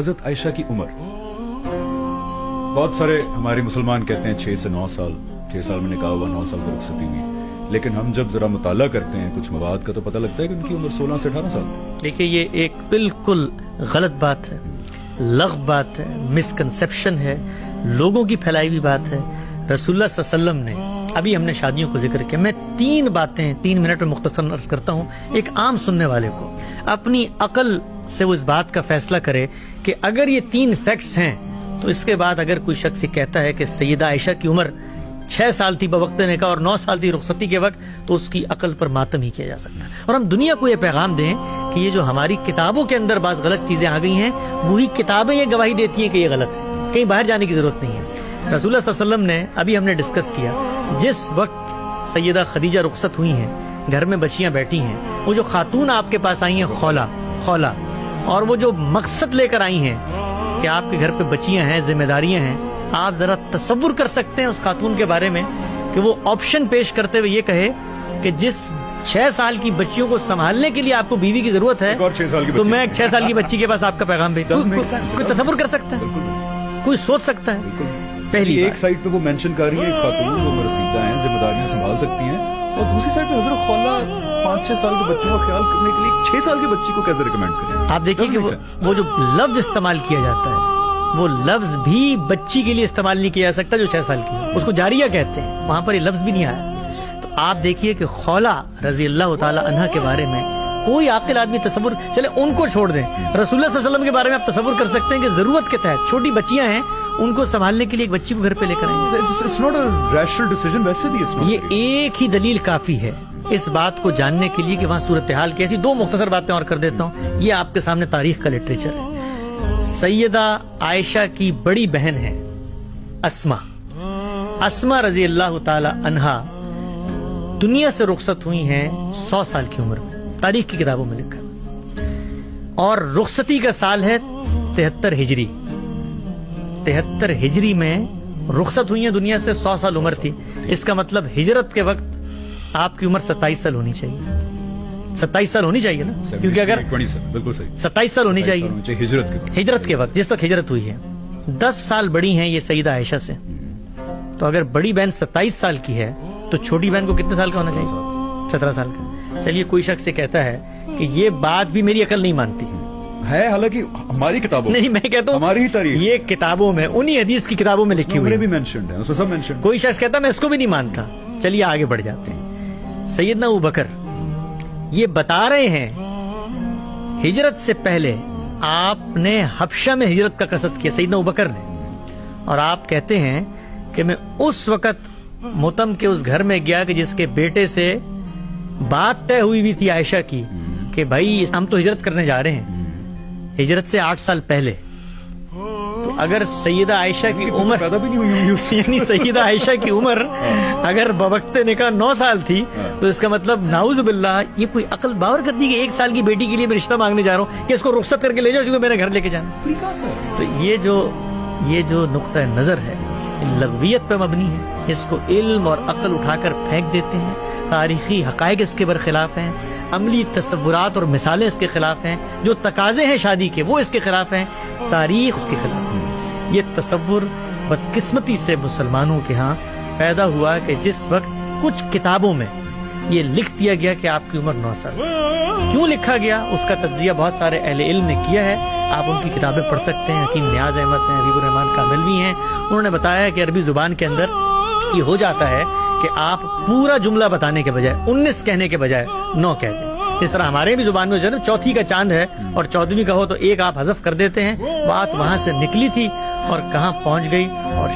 حضرت عائشہ کی عمر، بہت سارے ہمارے مسلمان کہتے ہیں 6 سے 9 سال، 6 سال میں نکاح ہوا، 9 سال کی رخصتی ہوئی، لیکن ہم جب ذرا مطالعہ کرتے ہیں کچھ مواد کا تو پتہ لگتا ہے کہ ان کی عمر 16 سے 18 سال تھی۔ دیکھیے یہ ایک بالکل غلط بات ہے، لغو بات ہے، مسکنسیپشن ہے، لوگوں کی پھیلائی ہوئی بات ہے۔ رسول اللہ صلی اللہ علیہ وسلم نے، ابھی ہم نے شادیوں کو ذکر کیا، میں 3 باتیں 3 منٹ میں مختصر عرض کرتا ہوں ایک عام سننے والے کو، اپنی عقل سے وہ اس بات کا فیصلہ کرے کہ اگر یہ 3 فیکٹس ہیں تو اس کے بعد اگر کوئی شخص کہتا ہے کہ سیدہ عائشہ کی عمر 6 سال تھی بوقت نکاح اور 9 سال تھی رخصتی کے وقت، تو اس کی عقل پر ماتم ہی کیا جا سکتا ہے۔ اور ہم دنیا کو یہ پیغام دیں کہ یہ جو ہماری کتابوں کے اندر بعض غلط چیزیں آ گئی ہیں، وہی کتابیں یہ گواہی دیتی ہیں کہ یہ غلط ہے، کہیں باہر جانے کی ضرورت نہیں ہے۔ رسول اللہ صلی اللہ علیہ وسلم نے، ابھی ہم نے ڈسکس کیا، جس وقت سیدہ خدیجہ رخصت ہوئی ہیں، گھر میں بچیاں بیٹھی ہیں، وہ جو خاتون آپ کے پاس آئی ہیں خولا، اور وہ جو مقصد لے کر آئی ہیں کہ آپ کے گھر پہ بچیاں ہیں، ذمہ داریاں ہیں، آپ ذرا تصور کر سکتے ہیں اس خاتون کے بارے میں کہ وہ آپشن پیش کرتے ہوئے یہ کہے کہ جس 6 سال کی بچیوں کو سنبھالنے کے لیے آپ کو بیوی کی ضرورت ہے تو میں ایک 6 سال کی بچی کے پاس آپ کا پیغام بھیجتا ہوں۔ کوئی تصور کر سکتا ہے؟ کوئی سوچ سکتا ہے؟ پہلی ایک سائڈ پہ وہ مینشن کر رہی ہے خاتون جو رسیدہ ہیں، ذمہ داریاں سنبھال سکتی ہیں، اور دوسری سائڈ پہ حضرت خولا 5-6 سال کے بچوں کا خیال کرنے کے لیے 6 سال کی بچی کو کیسے ریکمینڈ کریں؟ آپ دیکھیے کہ وہ جو لفظ استعمال کیا جاتا ہے، وہ لفظ بھی بچی کے لیے استعمال نہیں کیا جا سکتا جو 6 سال کی ہے، اس کو جاریہ کہتے ہیں، وہاں پر یہ لفظ بھی نہیں آیا۔ تو آپ دیکھیے کہ خولا رضی اللہ تعالی عنہ کے بارے میں کوئی عاقل آدمی تصور، چلے ان کو چھوڑ دیں، رسول اللہ صلی اللہ علیہ وسلم کے بارے میں آپ تصور کر سکتے ہیں کہ ضرورت کے تحت چھوٹی بچیاں ہیں، ان کو سنبھالنے کے لیے ایک بچی کو گھر پہ لے کر آئیں گے۔ یہ ایک ہی دلیل کافی ہے اس بات کو جاننے کے لیے کہ وہاں صورتحال کیا تھی۔ 2 مختصر باتیں اور کر دیتا ہوں، یہ آپ کے سامنے تاریخ کا لٹریچر ہے۔ سیدہ عائشہ کی بڑی بہن ہے اسما رضی اللہ تعالی عنہا، دنیا سے رخصت ہوئی ہیں 100 سال کی عمر میں، تاریخ کی کتابوں میں لکھا، اور رخصتی کا سال ہے 73 ہجری۔ 73 ہجری میں رخصت ہوئی ہیں دنیا سے، 100 سال عمر تھی، اس کا مطلب ہجرت کے وقت آپ کی عمر 27 سال ہونی چاہیے، 27 سال ہونی چاہیے نا، کیونکہ اگر 27 سال ہونی چاہیے ہجرت کے وقت، جس وقت ہجرت ہوئی ہے۔ 10 سال بڑی ہیں یہ سیدہ عائشہ سے، تو اگر بڑی بہن 27 سال کی ہے تو چھوٹی بہن کو کتنے سال کا ہونا چاہیے؟ 17 سال کا۔ چلیے کوئی شخص سے کہتا ہے کہ یہ بات بھی میری عقل نہیں مانتی ہے، حالانکہ ہماری کتابوں نہیں، میں کہتا ہوں ہماری تاریخ، یہ کتابوں میں، انہی حدیث کی کتابوں میں لکھی ہوئی بھی مینشنڈ ہے، اس میں سب مینشنڈ۔ کوئی شخص کہتا میں اس کو بھی نہیں مانتا۔ چلیے آگے بڑھ جاتے ہیں۔ سیدنا ابوبکر یہ بتا رہے ہیں ہجرت سے پہلے آپ نے حبشہ میں ہجرت کا قصد کیا، سیدنا ابوبکر نے، اور آپ کہتے ہیں کہ میں اس وقت متم کے اس گھر میں گیا کہ جس کے بیٹے سے بات طے ہوئی بھی تھی عائشہ کی کہ بھائی ہم تو ہجرت کرنے جا رہے ہیں، ہجرت سے 8 سال پہلے۔ تو اگر سیدہ عائشہ کی عمر پیدا بھی نہیں ہوئی، یعنی سیدہ عائشہ کی عمر اگر بوقت نکاح 9 سال تھی، تو اس کا مطلب نعوذ باللہ یہ کوئی عقل باور کرتی کہ 1 سال کی بیٹی کے لیے میں رشتہ مانگنے جا رہا ہوں کہ اس کو رخصت کر کے لے جاؤ کیونکہ میرے گھر لے کے جانا۔ تو یہ جو نقطہ نظر ہے لغویت پہ مبنی ہے، اس کو علم اور عقل اٹھا کر پھینک دیتے ہیں، تاریخی حقائق اس کے برخلاف ہیں، عملی تصورات اور مثالیں اس کے خلاف ہیں، جو تقاضے ہیں شادی کے وہ اس کے خلاف ہیں، تاریخ اس کے خلاف ہے۔ یہ تصور بدقسمتی سے مسلمانوں کے ہاں پیدا ہوا کہ جس وقت کچھ کتابوں میں یہ لکھ دیا گیا کہ آپ کی عمر 9 سال، کیوں لکھا گیا اس کا تجزیہ بہت سارے اہل علم نے کیا ہے، آپ ان کی کتابیں پڑھ سکتے ہیں۔ حکیم نیاز احمد ہیں، حبیب الرحمان کاملوی ہیں، انہوں نے بتایا کہ عربی زبان کے اندر یہ ہو جاتا ہے کہ آپ پورا جملہ بتانے کے بجائے 19 کہنے کے بجائے 9 کہہ دیں۔ اس طرح ہمارے بھی زبان میں جو ہے نا، چوتھی کا چاند ہے اور 14ویں کا ہو تو 1 آپ حذف کر دیتے ہیں، بات وہاں سے نکلی تھی اور کہاں پہنچ گئی اور